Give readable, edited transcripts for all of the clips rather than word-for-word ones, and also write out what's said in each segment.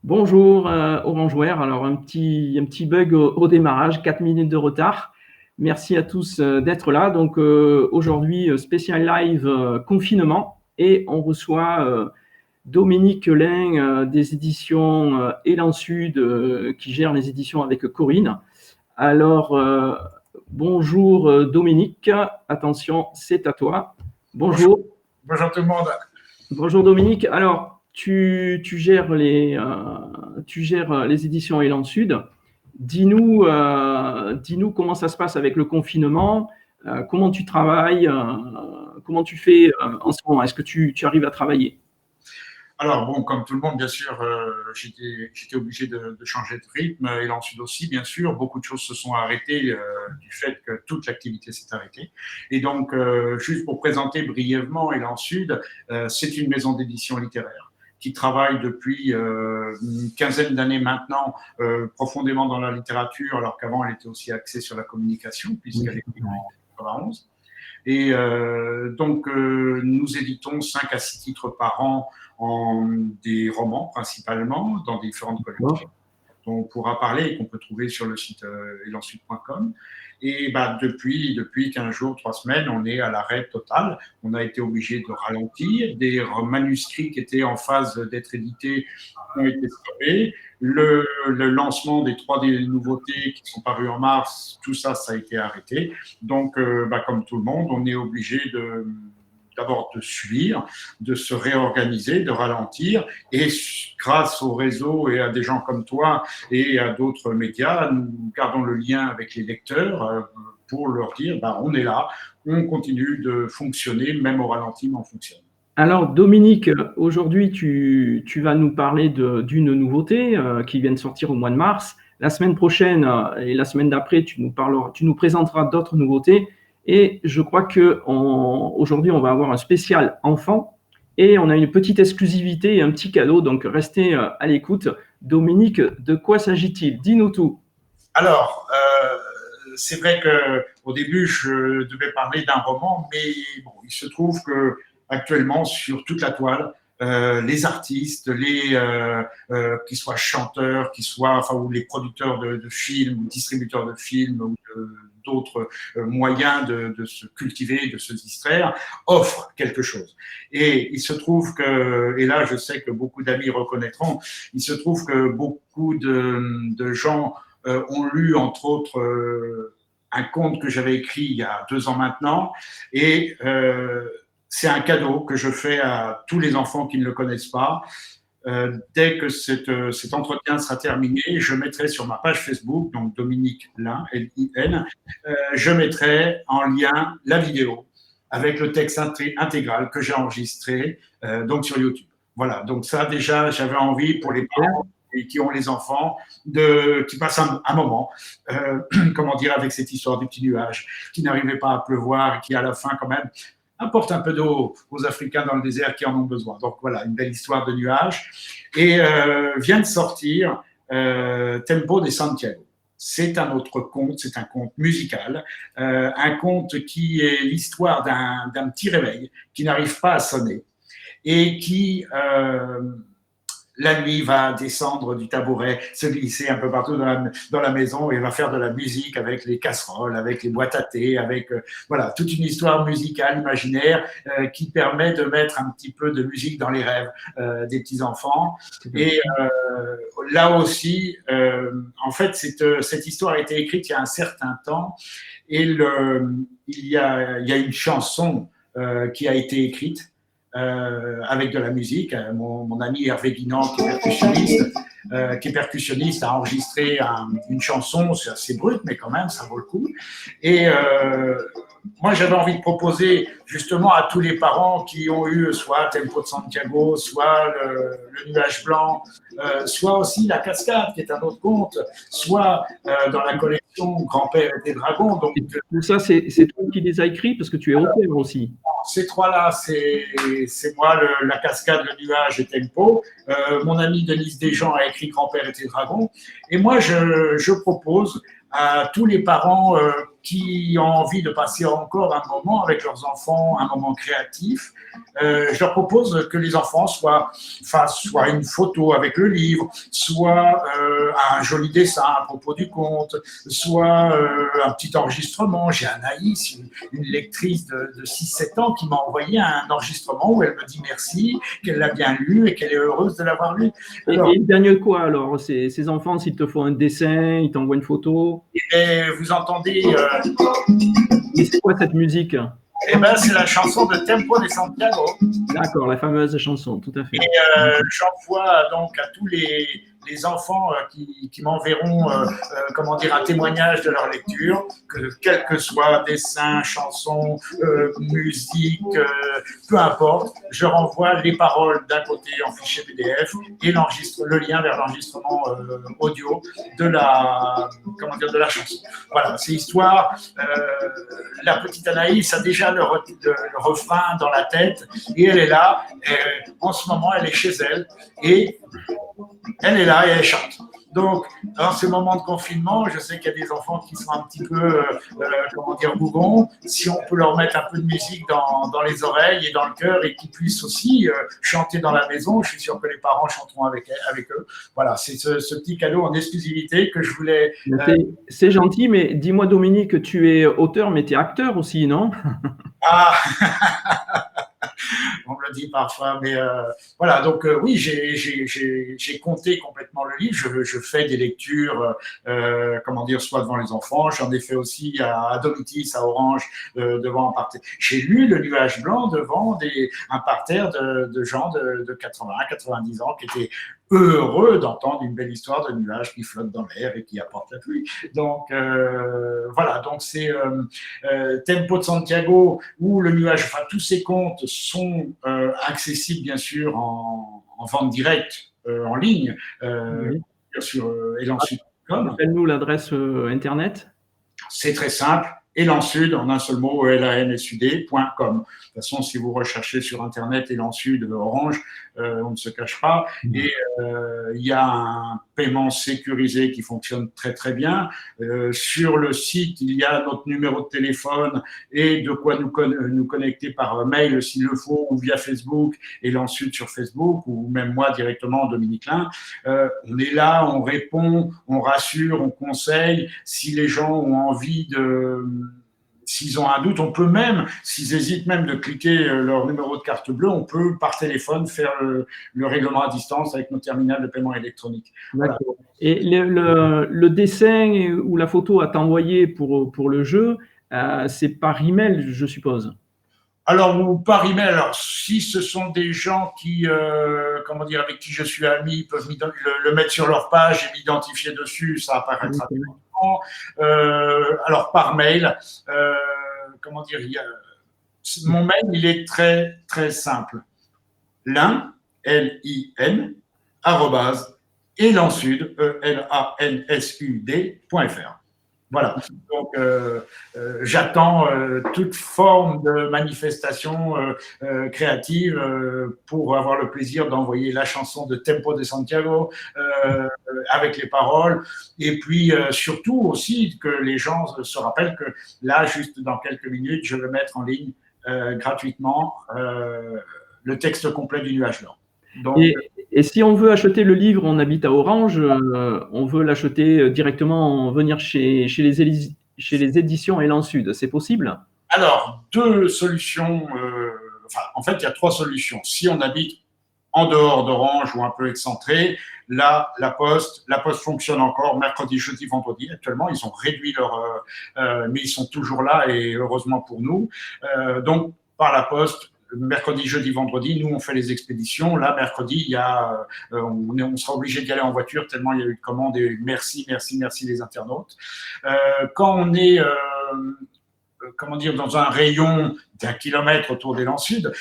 Bonjour Orangeware, alors un petit bug au démarrage, 4 minutes de retard. Merci à tous d'être là. Donc aujourd'hui, spécial live confinement et on reçoit Dominique Lin des éditions Élan Sud qui gère les éditions avec Corinne. Alors bonjour Dominique, attention, c'est à toi. Bonjour, Bonjour. bonjour tout le monde. Bonjour Dominique. Alors, tu gères les éditions Élan Sud. Dis-nous comment ça se passe avec le confinement, comment tu travailles, comment tu fais en ce moment. Est-ce que tu arrives à travailler? Alors bon, comme tout le monde, bien sûr, j'étais obligé de changer de rythme et l'ensuite aussi, bien sûr, beaucoup de choses se sont arrêtées du fait que toute l'activité s'est arrêtée. Et donc, juste pour présenter brièvement Élan Sud, c'est une maison d'édition littéraire qui travaille depuis une quinzaine d'années maintenant profondément dans la littérature, alors qu'avant elle était aussi axée sur la communication, puisqu'elle est en 91. Et donc, nous éditons 5 à 6 titres par an en des romans principalement, dans différentes collections dont on pourra parler et qu'on peut trouver sur le site elansuite.com. Et bah, depuis 15 jours, 3 semaines, on est à l'arrêt total. On a été obligé de ralentir. Des manuscrits qui étaient en phase d'être édités ont été stoppés. Le lancement des 3 des nouveautés qui sont parues en mars, tout ça, ça a été arrêté. Donc, bah, comme tout le monde, on est obligé d'abord de suivre, de se réorganiser, de ralentir. Et grâce au réseau et à des gens comme toi et à d'autres médias, nous gardons le lien avec les lecteurs pour leur dire bah, on est là, on continue de fonctionner, même au ralenti, mais on fonctionne. Alors Dominique, aujourd'hui tu vas nous parler d'une nouveauté qui vient de sortir au mois de mars. La semaine prochaine et la semaine d'après, tu nous présenteras d'autres nouveautés. Et je crois que aujourd'hui, on va avoir un spécial enfant et on a une petite exclusivité et un petit cadeau. Donc restez à l'écoute. Dominique, de quoi s'agit-il? Dis-nous tout. Alors, c'est vrai qu'au début, je devais parler d'un roman, mais bon, il se trouve que actuellement, sur toute la toile, les artistes, qui soient chanteurs, ou les producteurs de films, ou distributeurs de films, ou d'autres moyens de se cultiver, de se distraire, offrent quelque chose. Et il se trouve que, et là je sais que beaucoup d'amis reconnaîtront, il se trouve que beaucoup de gens ont lu entre autres un conte que j'avais écrit il y a 2 ans maintenant, et c'est un cadeau que je fais à tous les enfants qui ne le connaissent pas. Dès que cet entretien sera terminé, je mettrai sur ma page Facebook, donc Dominique Lin, L-I-N, je mettrai en lien la vidéo avec le texte intégral que j'ai enregistré donc sur YouTube. Voilà, donc ça déjà, j'avais envie pour les parents et qui ont les enfants, qui passent un moment, comment dire, avec cette histoire du petit nuage qui n'arrivait pas à pleuvoir et qui à la fin quand même apporte un peu d'eau aux Africains dans le désert qui en ont besoin. Donc voilà, une belle histoire de nuages. Et vient de sortir Tempo de Santiago. C'est un autre conte, c'est un conte musical, un conte qui est l'histoire d'un petit réveil qui n'arrive pas à sonner et qui la nuit va descendre du tabouret, se glisser un peu partout dans la maison et va faire de la musique avec les casseroles, avec les boîtes à thé, avec voilà, toute une histoire musicale imaginaire qui permet de mettre un petit peu de musique dans les rêves des petits-enfants. Et là aussi, en fait, cette histoire a été écrite il y a un certain temps et il y a une chanson qui a été écrite avec de la musique. Mon ami Hervé Guinan, qui est percussionniste, a enregistré une chanson, c'est assez brut, mais quand même, ça vaut le coup. Et moi, j'avais envie de proposer justement à tous les parents qui ont eu soit Tempo de Santiago, soit le Nuage Blanc, soit aussi La Cascade, qui est un autre conte, soit dans la collection Grand-Père et des Dragons. Donc, tout ça, c'est toi qui les as écrits parce que tu es auteur aussi. Ces 3-là, c'est moi, La Cascade, le Nuage et Tempo. Mon ami Denise Desjans a écrit Grand-Père et tes dragons. Et moi, je propose à tous les parents qui ont envie de passer encore un moment avec leurs enfants un moment créatif, je leur propose que les enfants fassent soit une photo avec le livre, soit un joli dessin à propos du conte, soit un petit enregistrement. J'ai Anaïs, une lectrice de 6-7 ans, qui m'a envoyé un enregistrement où elle me dit merci, qu'elle l'a bien lu et qu'elle est heureuse de l'avoir lu. Alors, et ils gagnent quoi alors, ces enfants, s'ils te font un dessin, ils t'envoient une photo? Et vous entendez Et c'est quoi cette musique? Eh ben, c'est la chanson de Tempo de Santiago. D'accord, la fameuse chanson, tout à fait. Et j'envoie donc à tous les enfants qui m'enverront comment dire, un témoignage de leur lecture, quel que soit dessin, chanson, musique, peu importe, je renvoie les paroles d'un côté en fichier PDF et le lien vers l'enregistrement audio de la chanson. Voilà, c'est histoire. La petite Anaïs a déjà le refrain dans la tête et elle est là. En ce moment, elle est chez elle et elle est là et elle chante. Donc, dans ces moments de confinement, je sais qu'il y a des enfants qui sont un petit peu, bougons. Si on peut leur mettre un peu de musique dans les oreilles et dans le cœur et qu'ils puissent aussi chanter dans la maison, je suis sûr que les parents chanteront avec eux. Voilà, c'est ce petit cadeau en exclusivité que je voulais. C'est gentil, mais dis-moi, Dominique, tu es auteur, mais tu es acteur aussi, non? Ah on me le dit parfois, mais voilà, donc oui, j'ai compté complètement le livre, je fais des lectures, soit devant les enfants, j'en ai fait aussi à Domitis, à Orange, devant un parterre. J'ai lu Le Nuage Blanc devant un parterre de gens de 80, 90 ans qui étaient heureux d'entendre une belle histoire de nuages qui flottent dans l'air et qui apportent la pluie. Donc voilà, donc c'est Tempo de Santiago où le nuage, enfin tous ces contes sont accessibles bien sûr en vente directe en ligne Oui. sur elansud.com. Rappelle-nous l'adresse internet. C'est très simple. Élan Sud, en un seul mot, ELANSUD.com. De toute façon, si vous recherchez sur Internet Élan Sud Orange, on ne se cache pas. Et il y a un paiement sécurisé qui fonctionne très très bien. Sur le site, il y a notre numéro de téléphone et de quoi nous connecter par mail s'il le faut, ou via Facebook, Élan Sud sur Facebook, ou même moi directement, Dominique Lin. On est là, on répond, on rassure, on conseille. Si les gens ont envie s'ils ont un doute, on peut même, s'ils hésitent même de cliquer leur numéro de carte bleue, on peut par téléphone faire le règlement à distance avec nos terminales de paiement électronique. Voilà. Et le dessin ou la photo à t'envoyer pour le jeu, c'est par email, je suppose. Alors, ou par email, alors si ce sont des gens qui, avec qui je suis ami, ils peuvent le mettre sur leur page et m'identifier dessus, ça apparaîtra. Alors, par mail, mon mail, il est très, très simple. Lin, L-I-N, @elansud, ELANSUD.fr. Voilà. Donc, j'attends toute forme de manifestation créative pour avoir le plaisir d'envoyer la chanson de Tempo de Santiago avec les paroles. Et puis, surtout aussi, que les gens se rappellent que là, juste dans quelques minutes, je vais mettre en ligne gratuitement le texte complet du Nuage Blanc. Donc, et si on veut acheter le livre, on habite à Orange, on veut l'acheter directement, venir chez les éditions Élan Sud, c'est possible? Alors, deux solutions. En fait, il y a trois solutions. Si on habite en dehors d'Orange ou un peu excentré, là, la poste fonctionne encore mercredi, jeudi, vendredi. Actuellement, ils ont réduit mais ils sont toujours là et heureusement pour nous. Donc, par la poste, mercredi, jeudi, vendredi, nous, on fait les expéditions. Là, mercredi, on sera obligé d'y aller en voiture tellement il y a eu de commandes et merci les internautes. Quand on est dans un rayon d'1 kilomètre autour d'Élan Sud,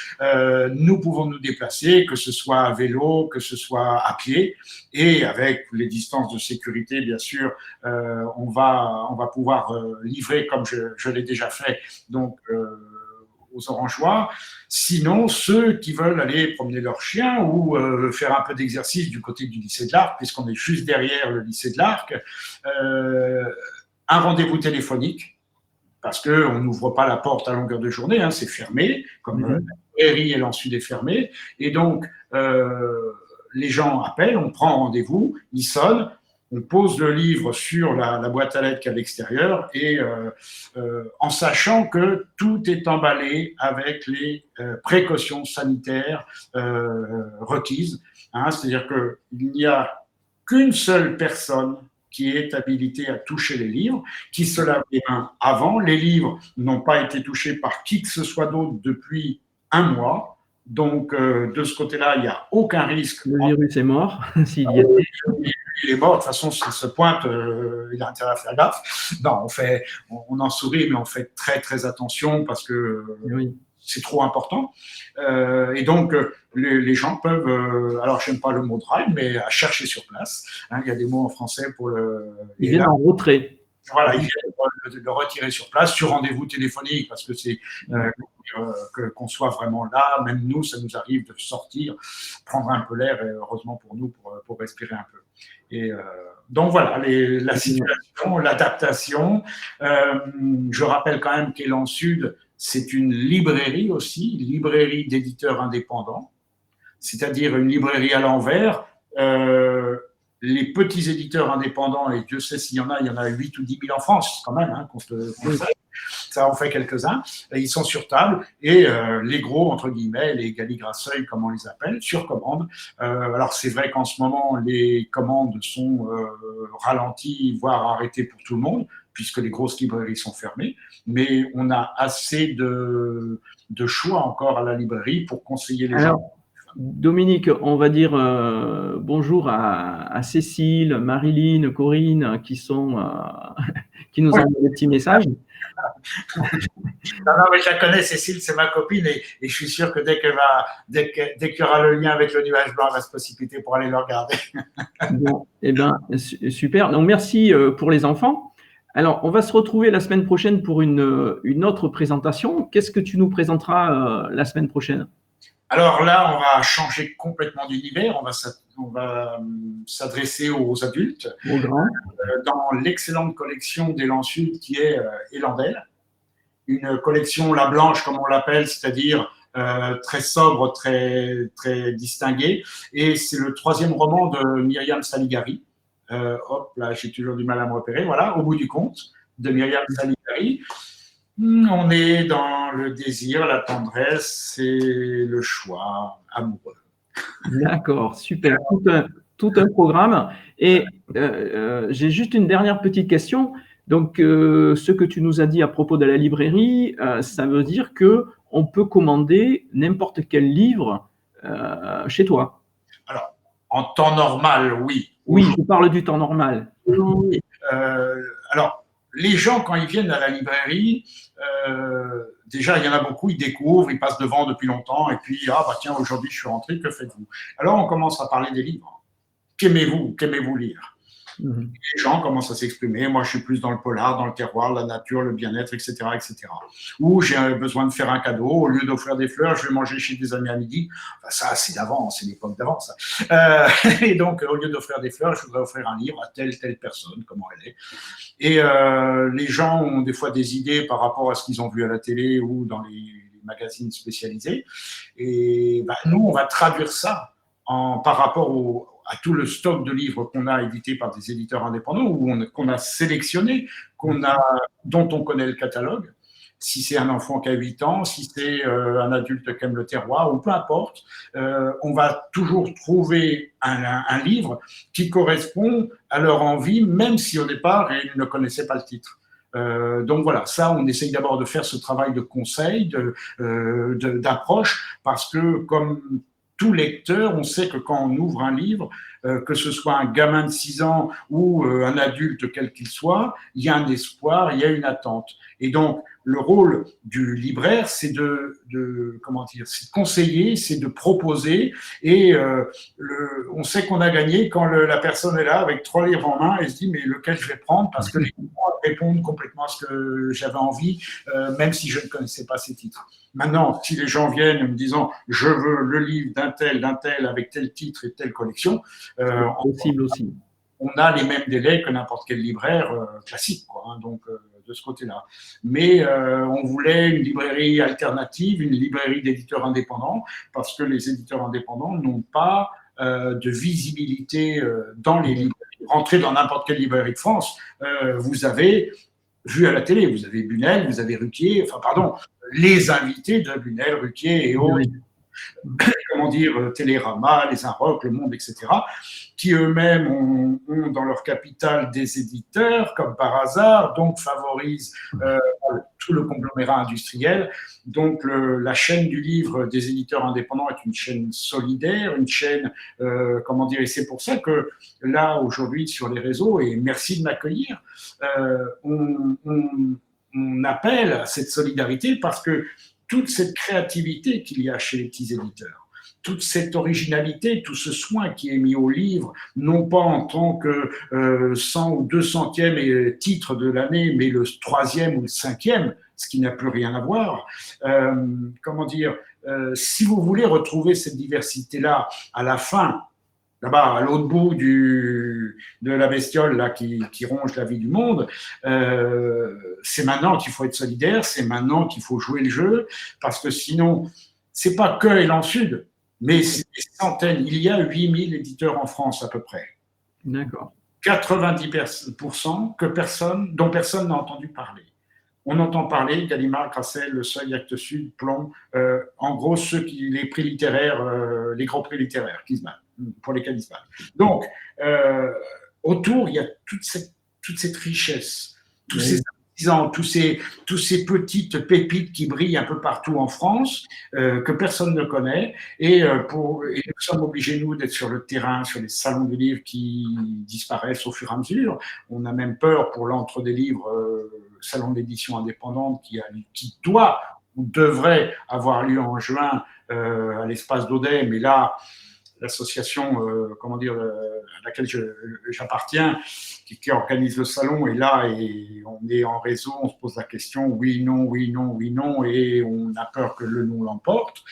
nous pouvons nous déplacer, que ce soit à vélo, que ce soit à pied, et avec les distances de sécurité, bien sûr, on va pouvoir livrer comme je l'ai déjà fait, donc aux Orangeois. Sinon, ceux qui veulent aller promener leur chien ou faire un peu d'exercice du côté du lycée de l'Arc, puisqu'on est juste derrière le lycée de l'Arc, un rendez-vous téléphonique parce qu'on n'ouvre pas la porte à longueur de journée, hein, c'est fermé, comme la librairie et l'ensuite est fermée. Et donc, les gens appellent, on prend rendez-vous, ils sonnent, on pose le livre sur la boîte à lettres qui est à l'extérieur et en sachant que tout est emballé avec les précautions sanitaires requises. Hein, c'est-à-dire qu'il n'y a qu'une seule personne qui est habilitée à toucher les livres, qui se lave les mains avant. Les livres n'ont pas été touchés par qui que ce soit d'autre depuis un mois. Donc, de ce côté-là, il n'y a aucun risque. Le virus est mort, s'il y était. Il est mort, de toute façon, s'il se pointe, il a intérêt à faire gaffe. Non, on en sourit, mais on fait très, très attention parce que c'est trop important. Et donc, les gens peuvent, alors je n'aime pas le mot drive, mais à chercher sur place. Hein, il y a des mots en français pour le… Ils viennent en retrait. Voilà, ils viennent le retirer sur place, sur rendez-vous téléphonique, parce que c'est qu'on soit vraiment là. Même nous, ça nous arrive de sortir, prendre un peu l'air, et heureusement pour nous, pour respirer un peu. Et donc voilà, la situation, l'adaptation. Je rappelle quand même qu'Élan Sud, c'est une librairie aussi, librairie d'éditeurs indépendants, c'est-à-dire une librairie à l'envers. Les petits éditeurs indépendants, et Dieu sait s'il y en a 8 ou 10 000 en France quand même, hein, ça en fait quelques-uns, ils sont sur table, et les gros, entre guillemets, les galigrasseuils, comme on les appelle, sur commande. Alors c'est vrai qu'en ce moment, les commandes sont ralenties, voire arrêtées pour tout le monde, puisque les grosses librairies sont fermées, mais on a assez de choix encore à la librairie pour conseiller les gens. Dominique, on va dire bonjour à Cécile, Marilyn, Corinne, qui nous envoient des petits messages. Non, mais je la connais, Cécile, c'est ma copine, et je suis sûr que dès qu'il y aura le lien avec le nuage blanc, elle va se précipiter pour aller le regarder. Bon, eh bien, super. Donc, merci pour les enfants. Alors, on va se retrouver la semaine prochaine pour une autre présentation. Qu'est-ce que tu nous présenteras la semaine prochaine ? Alors là, on va changer complètement d'univers. On va s'adresser aux adultes. Dans l'excellente collection d'Élan Sud qui est Élandel. Une collection la blanche, comme on l'appelle, c'est-à-dire très sobre, très, très distinguée. Et c'est le 3e roman de Myriam Saligari. Hop, là, j'ai toujours du mal à me repérer. Voilà, Au bout du compte, de Myriam Saligari. On est dans le désir, la tendresse et le choix amoureux. D'accord, super. Tout un programme. Et j'ai juste une dernière petite question. Donc, ce que tu nous as dit à propos de la librairie, ça veut dire qu'on peut commander n'importe quel livre chez toi. Alors, en temps normal, oui. Oui, je parle du temps normal. Oui. Alors, les gens, quand ils viennent à la librairie, déjà, il y en a beaucoup, ils découvrent, ils passent devant depuis longtemps, et puis, tiens, aujourd'hui, je suis rentré, que faites-vous? Alors, on commence à parler des livres. Qu'aimez-vous lire? Les gens commencent à s'exprimer. Moi, je suis plus dans le polar, dans le terroir, la nature, le bien-être, etc., etc. Ou j'ai besoin de faire un cadeau. Au lieu d'offrir des fleurs, je vais manger chez des amis à midi. Enfin, ça, c'est d'avant, c'est l'époque d'avant, ça. Et donc, au lieu d'offrir des fleurs, je voudrais offrir un livre à telle personne, comment elle est. Et les gens ont des fois des idées par rapport à ce qu'ils ont vu à la télé ou dans les magazines spécialisés. Et nous, on va traduire ça par rapport à tout le stock de livres qu'on a édité par des éditeurs indépendants ou qu'on a sélectionné, dont on connaît le catalogue. Si c'est un enfant qui a 8 ans, si c'est un adulte qui aime le terroir, ou peu importe, on va toujours trouver un livre qui correspond à leur envie, même si au départ, ils ne connaissaient pas le titre. Donc voilà, ça, on essaye d'abord de faire ce travail de conseil, d'approche, parce que comme tout lecteur, on sait que quand on ouvre un livre, que ce soit un gamin de 6 ans ou un adulte quel qu'il soit, il y a un espoir, il y a une attente. Et donc, le rôle du libraire, c'est de conseiller, c'est de proposer. Et on sait qu'on a gagné quand la personne est là avec 3 livres en main et se dit mais lequel je vais prendre parce que les livres répondent complètement à ce que j'avais envie, même si je ne connaissais pas ces titres. Maintenant, si les gens viennent me disant je veux le livre d'un tel avec tel titre et telle collection, possible aussi. on a les mêmes délais que n'importe quel libraire classique, quoi, hein, donc de ce côté-là. Mais on voulait une librairie alternative, une librairie d'éditeurs indépendants, parce que les éditeurs indépendants n'ont pas de visibilité dans les librairies. Rentrez dans n'importe quelle librairie de France, vous avez vu à la télé, vous avez Bunel, vous avez Ruquier, enfin pardon, les invités de Bunel, Ruquier et autres, comment dire, Télérama, les Inrocks, Le Monde, etc., qui eux-mêmes ont dans leur capital des éditeurs, comme par hasard, donc favorisent tout le conglomérat industriel. Donc la chaîne du livre des éditeurs indépendants est une chaîne solidaire, une chaîne, comment dire, et c'est pour ça que là, aujourd'hui, sur les réseaux, et merci de m'accueillir, on appelle à cette solidarité parce que toute cette créativité qu'il y a chez les petits éditeurs, toute cette originalité, tout ce soin qui est mis au livre, non pas en tant que 100 ou 200e titre de l'année, mais le 3e ou le 5e, ce qui n'a plus rien à voir. Comment dire, si vous voulez retrouver cette diversité-là à la fin, là-bas, à l'autre bout de la bestiole là, qui ronge la vie du monde, c'est maintenant qu'il faut être solidaire, c'est maintenant qu'il faut jouer le jeu, parce que sinon, c'est pas que Élan Sud, mais c'est des centaines. Il y a 8000 éditeurs en France à peu près. D'accord. 90% dont personne n'a entendu parler. On entend parler Gallimard, Grasset, Le Seuil, Actes Sud, Plomb, en gros les prix littéraires, les grands prix littéraires qui se battent, pour lesquels ils se battent. Donc, autour, il y a toute cette richesse, tous ces artisans, tous ces petites pépites qui brillent un peu partout en France, que personne ne connaît, et nous sommes obligés, nous, d'être sur le terrain, sur les salons du livre qui disparaissent au fur et à mesure. On a même peur pour l'entre des livres, salon d'édition indépendante qui doit ou devrait avoir lieu en juin à l'espace d'Audet, mais là, l'association comment dire, à laquelle j'appartiens, qui organise le salon, est là et on est en réseau, on se pose la question oui, non, oui, non, oui, non, et on a peur que le non l'emporte.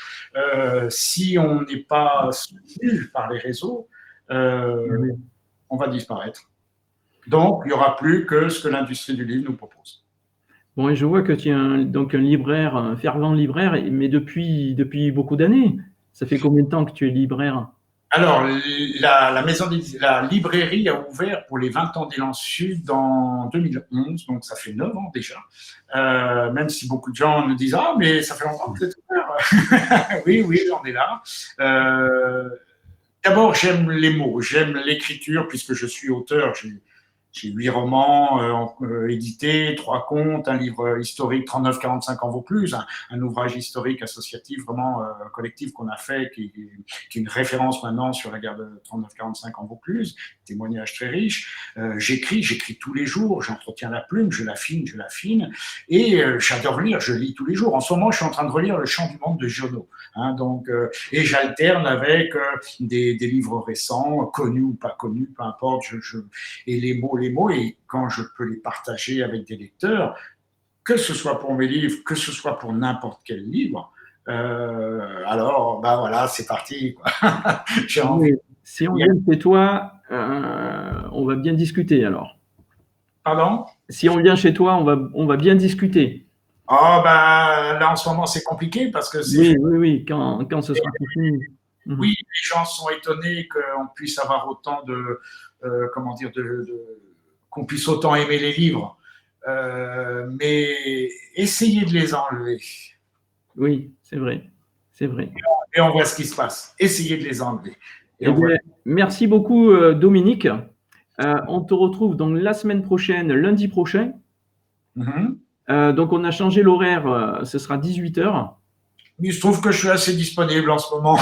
Si on n'est pas soutenu par les réseaux, on va disparaître. Donc, il n'y aura plus que ce que l'industrie du livre nous propose. Bon, et je vois que tu es donc un libraire, un fervent libraire, mais depuis beaucoup d'années. Ça fait combien de temps que tu es libraire? Alors, la librairie a ouvert pour les 20 ans d'Élan Sud en 2011, donc ça fait 9 ans déjà. Même si beaucoup de gens nous disent « Ah, mais ça fait longtemps que vous êtes ouvert !» Oui, on est là. D'abord, j'aime les mots, j'aime l'écriture, puisque je suis auteur. J'ai 8 romans édités, 3 contes, un livre historique 39-45 en Vaucluse, un ouvrage historique associatif vraiment collectif qu'on a fait, qui est une référence maintenant sur la guerre de 39-45 en Vaucluse, témoignage très riche. J'écris tous les jours, j'entretiens la plume, je l'affine, et j'adore lire, je lis tous les jours. En ce moment, je suis en train de relire Le Chant du monde de Giono. Donc, et j'alterne avec des livres récents, connus ou pas connus, peu importe, et les mots, et quand je peux les partager avec des lecteurs, que ce soit pour mes livres, que ce soit pour n'importe quel livre, alors, voilà, c'est parti, quoi. J'ai envie. Si on vient chez toi, on va bien discuter, alors. Pardon ? Si on vient chez toi, on va bien discuter. Oh, là, en ce moment, c'est compliqué parce que c'est… Oui, quand ce sera fini. Oui, les gens sont étonnés qu'on puisse avoir autant comment dire, qu'on puisse autant aimer les livres. Mais essayez de les enlever. Oui, c'est vrai. Et on voit ce qui se passe. Essayez de les enlever. Merci beaucoup, Dominique. On te retrouve donc la semaine prochaine, lundi prochain. Donc, on a changé l'horaire, ce sera 18h. Il se trouve que je suis assez disponible en ce moment.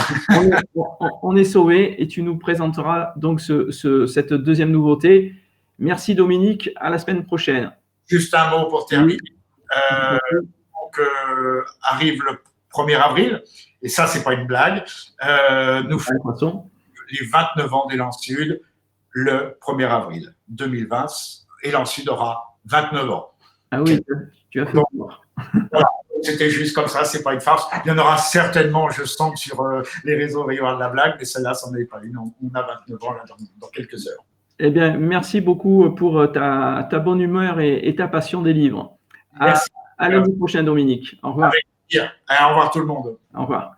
On est sauvé et tu nous présenteras donc cette deuxième nouveauté. Merci Dominique, à la semaine prochaine. Juste un mot pour terminer. Donc, arrive le 1er avril, et ça, c'est pas une blague. Nous faisons les 29 ans d'Élan Sud le 1er avril 2020. Élan Sud aura 29 ans. Ah oui, tu as fait voir. Voilà. C'était juste comme ça, c'est pas une farce. Il y en aura certainement, je sens que sur les réseaux, il va y avoir de la blague, mais celle-là, ça n'en est pas une. On a 29 ans là, dans quelques heures. Eh bien, merci beaucoup pour ta bonne humeur et ta passion des livres. Merci. À lundi prochain, Dominique. Au revoir. Avec plaisir. Allez, au revoir tout le monde. Au revoir.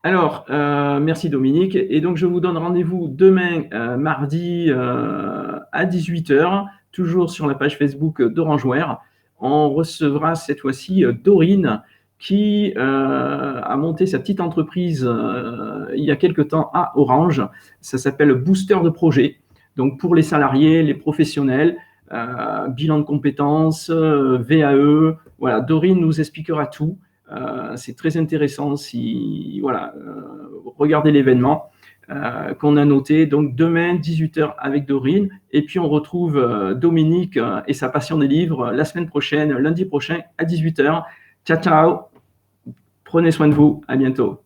Alors, merci Dominique. Et donc, je vous donne rendez-vous demain, mardi, à 18h, toujours sur la page Facebook d'Orangeware. On recevra cette fois-ci Dorine, qui a monté sa petite entreprise il y a quelque temps à Orange. Ça s'appelle Booster de projet. Donc, pour les salariés, les professionnels, bilan de compétences, VAE. Voilà, Dorine nous expliquera tout. C'est très intéressant si voilà, regardez l'événement qu'on a noté. Donc demain 18h avec Dorine, et puis on retrouve Dominique et sa passion des livres la semaine prochaine, lundi prochain à 18h. Ciao ciao, prenez soin de vous, à bientôt.